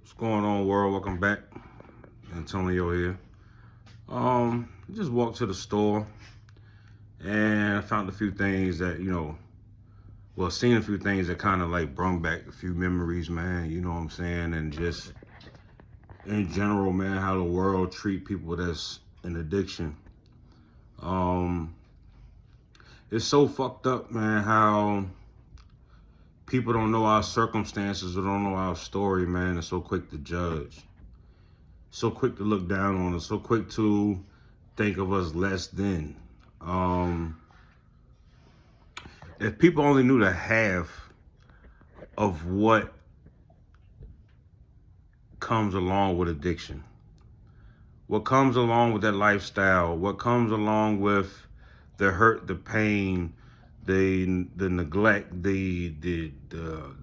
What's going on, world? Welcome back. Antonio here. Just walked to the store and I found a few things that, seen a few things that kind of like brought back a few memories, man. You know what I'm saying? And just in general, man, how the world treat people that's in addiction. Um, it's so fucked up, man, how people don't know our circumstances or don't know our story, man, and so quick to judge. So quick to look down on us, so quick to think of us less than. Um, if people only knew the half of what comes along with addiction, what comes along with that lifestyle, what comes along with the hurt, the pain, the neglect, the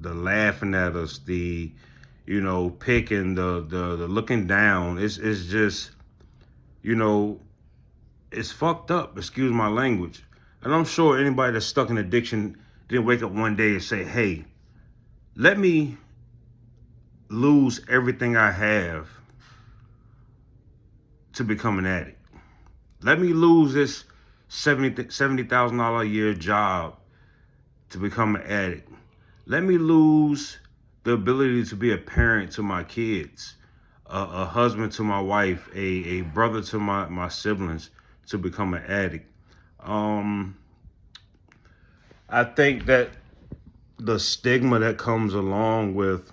laughing at us, the picking, the looking down. It's just you know it's fucked up, excuse my language. And I'm sure anybody that's stuck in addiction didn't wake up one day and say, hey, let me lose everything I have to become an addict. Let me lose this $70,000 a year job to become an addict. Let me lose the ability to be a parent to my kids, a husband to my wife, a brother to my siblings to become an addict. I think that the stigma that comes along with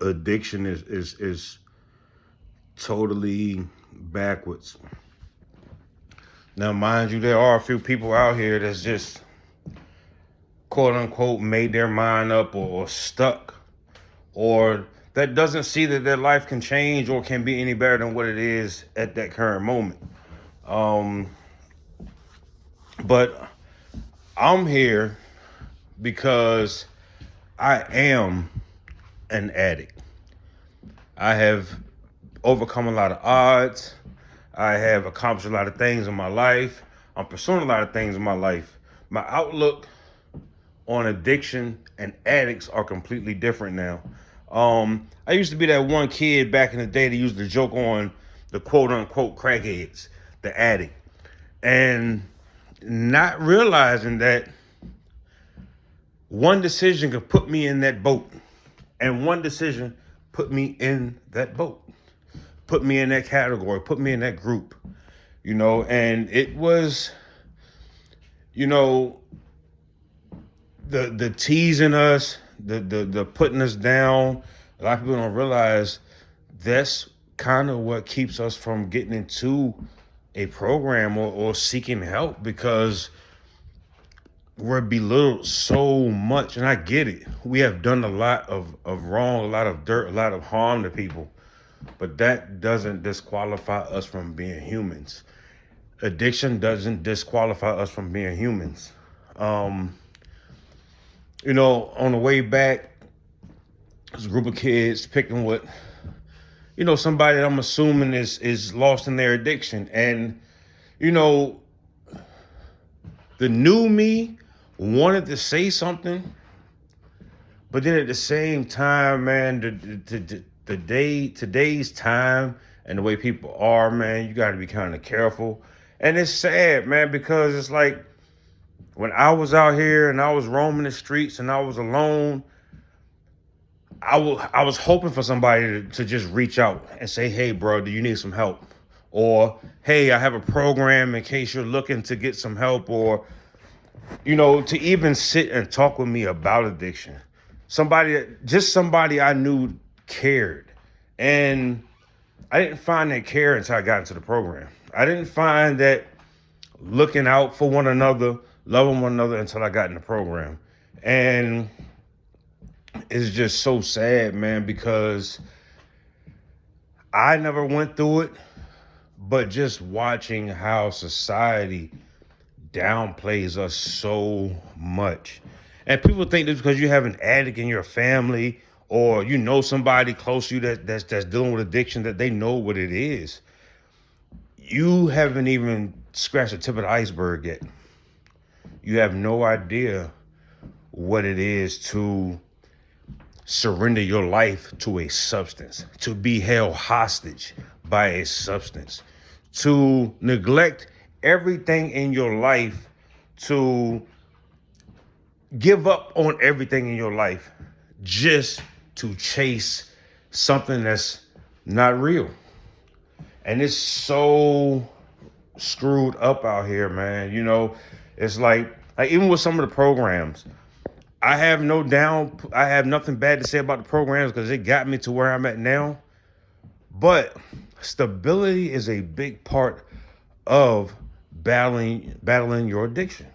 addiction is totally backwards. Now, mind you, there are a few people out here that's just quote unquote made their mind up or stuck, or that doesn't see that their life can change or can be any better than what it is at that current moment. But I'm here because I am an addict. I have overcome a lot of odds. I have accomplished a lot of things in my life. I'm pursuing a lot of things in my life. My outlook on addiction and addicts are completely different now. I used to be that one kid back in the day that used to joke on the quote unquote crackheads, the addict, and not realizing that one decision could put me in that boat, and one decision put me in that boat, put me in that category, put me in that group, and it was, the teasing us, the putting us down. A lot of people don't realize that's kind of what keeps us from getting into a program or seeking help, because we're belittled so much. And I get it. We have done a lot of wrong, a lot of dirt, a lot of harm to people. But that doesn't disqualify us from being humans. Addiction doesn't disqualify us from being humans. On the way back, there's a group of kids picking what, somebody that I'm assuming is lost in their addiction. And, the new me wanted to say something, but then at the same time, man, today's time and the way people are, man, you got to be kind of careful. And it's sad, man, because it's like when I was out here and I was roaming the streets and I was alone, I was hoping for somebody to just reach out and say, hey, bro, do you need some help? Or, hey, I have a program in case you're looking to get some help, or, to even sit and talk with me about addiction. Somebody I knew cared. And I didn't find that care until I got into the program. I didn't find that looking out for one another, loving one another until I got in the program. And it's just so sad, man, because I never went through it, but just watching how society downplays us so much. And people think that because you have an addict in your family, or somebody close to you that's dealing with addiction, that they know what it is. You haven't even scratched the tip of the iceberg yet. You have no idea what it is to surrender your life to a substance, to be held hostage by a substance, to neglect everything in your life, to give up on everything in your life just to chase something that's not real. And it's so screwed up out here, man. It's like even with some of the programs, I have nothing bad to say about the programs because it got me to where I'm at now. But stability is a big part of battling your addiction.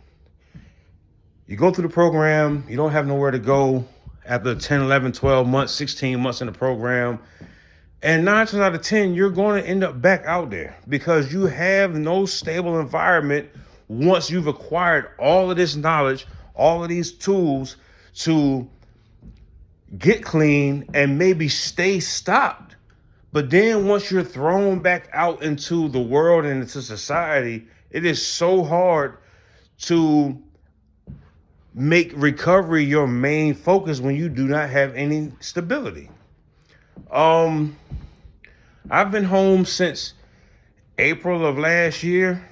You go through the program, you don't have nowhere to go after 10, 11, 12 months, 16 months in the program. And 9 times out of 10, you're going to end up back out there because you have no stable environment once you've acquired all of this knowledge, all of these tools to get clean and maybe stay stopped. But then once you're thrown back out into the world and into society, it is so hard to make recovery your main focus when you do not have any stability. I've been home since April of last year.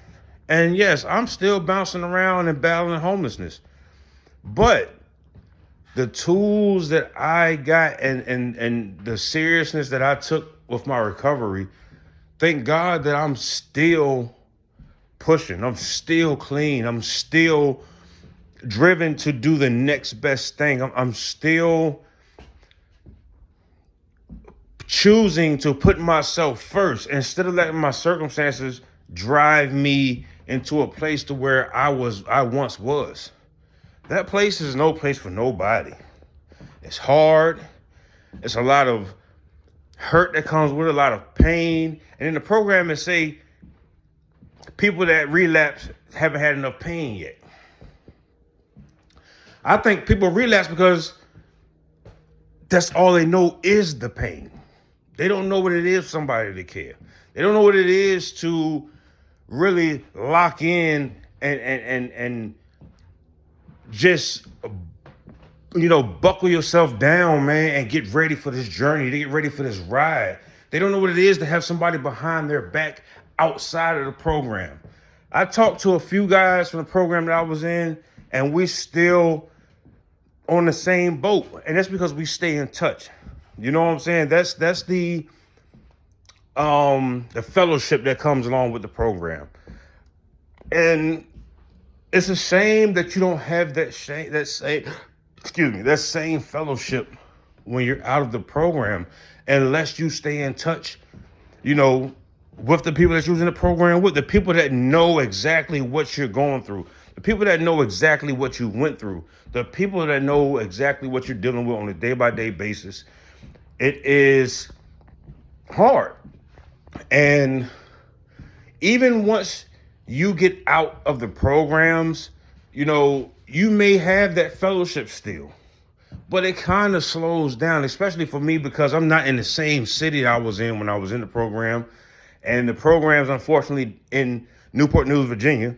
And yes, I'm still bouncing around and battling homelessness. But the tools that I got and the seriousness that I took with my recovery, thank God that I'm still pushing. I'm still clean. I'm still driven to do the next best thing. I'm still choosing to put myself first instead of letting my circumstances drive me into a place to where I once was. That place is no place for nobody. It's hard. It's a lot of hurt that comes with it, a lot of pain. And in the program, it say people that relapse haven't had enough pain yet. I think people relapse because that's all they know is the pain. They don't know what it is for somebody to care. They don't know what it is to really lock in and just, buckle yourself down, man, and get ready for this journey, to get ready for this ride. They don't know what it is to have somebody behind their back outside of the program. I talked to a few guys from the program that I was in, and we still on the same boat. And that's because we stay in touch. You know what I'm saying? That's the fellowship that comes along with the program. And it's a shame that you don't have that same fellowship when you're out of the program, unless you stay in touch, with the people that you're in the program with, the people that know exactly what you're going through, the people that know exactly what you went through, the people that know exactly what you're dealing with on a day-by-day basis. It is hard. And even once you get out of the programs, you may have that fellowship still, but it kind of slows down, especially for me, because I'm not in the same city I was in when I was in the program. And the programs, unfortunately, in Newport News, Virginia,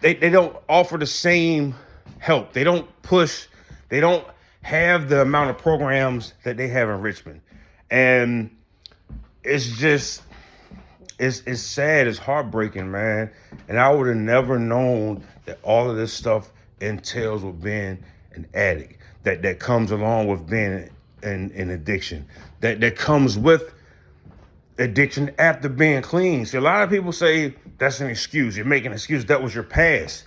they don't offer the same help. They don't push. They don't have the amount of programs that they have in Richmond. And it's just, it's sad. It's heartbreaking, man. And I would have never known that all of this stuff entails with being an addict, that comes along with being an addiction, that comes with addiction after being clean. See, a lot of people say that's an excuse. You're making an excuse. That was your past.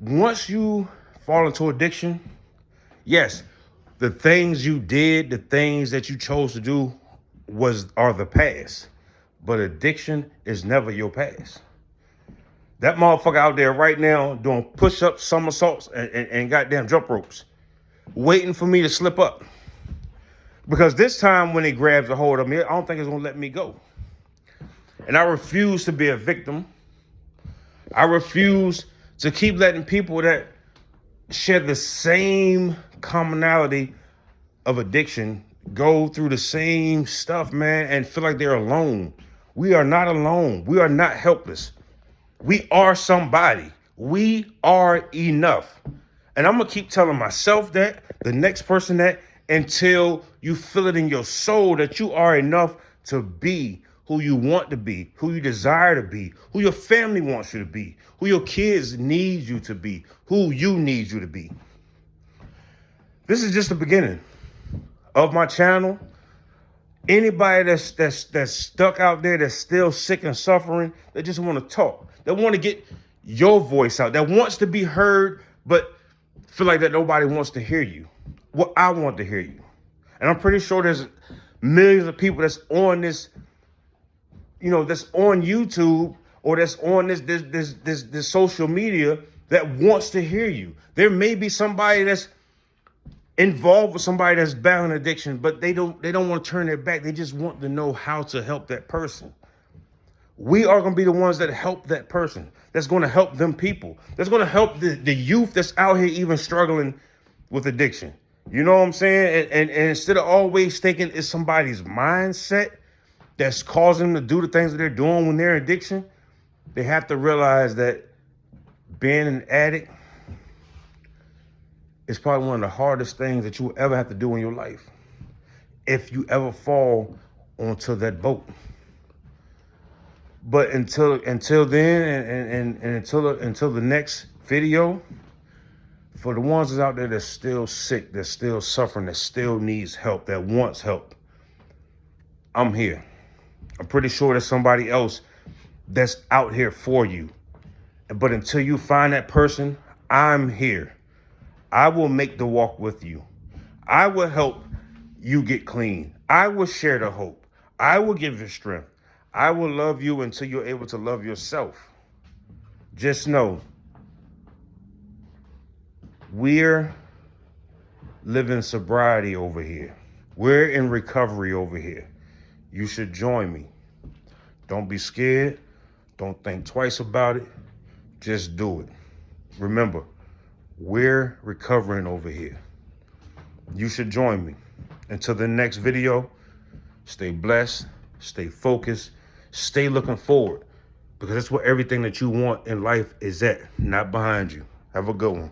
Once you fall into addiction, yes, the things you did, the things that you chose to do are the past. But addiction is never your past. That motherfucker out there right now doing push-ups, somersaults, and goddamn jump ropes, waiting for me to slip up. Because this time when it grabs a hold of me, I don't think it's going to let me go. And I refuse to be a victim. I refuse to keep letting people that share the same commonality of addiction go through the same stuff, man, and feel like they're alone. We are not alone. We are not helpless. We are somebody. We are enough. And I'm going to keep telling myself that, the next person that, until you feel it in your soul that you are enough to be who you want to be, who you desire to be, who your family wants you to be, who your kids need you to be, who you need you to be. This is just the beginning of my channel. Anybody that's stuck out there, that's still sick and suffering, that just want to talk, that want to get your voice out, that wants to be heard, but feel like that nobody wants to hear you. Well, I want to hear you. And I'm pretty sure there's millions of people that's on this, that's on YouTube or that's on this social media that wants to hear you. There may be somebody that's involved with somebody that's battling addiction, but they don't want to turn their back. They just want to know how to help that person. We are going to be the ones that help that person. That's going to help them people. That's going to help the youth that's out here even struggling with addiction. You know what I'm saying? And instead of always thinking it's somebody's mindset that's causing them to do the things that they're doing when they're in addiction, they have to realize that being an addict is probably one of the hardest things that you will ever have to do in your life. If you ever fall onto that boat. But until then, and until the next video, for the ones that's out there that's still sick, that's still suffering, that still needs help, that wants help, I'm here. I'm pretty sure there's somebody else that's out here for you. But until you find that person, I'm here. I will make the walk with you. I will help you get clean. I will share the hope. I will give you strength. I will love you until you're able to love yourself. Just know, we're living sobriety over here. We're in recovery over here. You should join me. Don't be scared. Don't think twice about it. Just do it. Remember, we're recovering over here. You should join me. Until the next video, stay blessed, stay focused, stay looking forward, because that's where everything that you want in life is at, not behind you. Have a good one.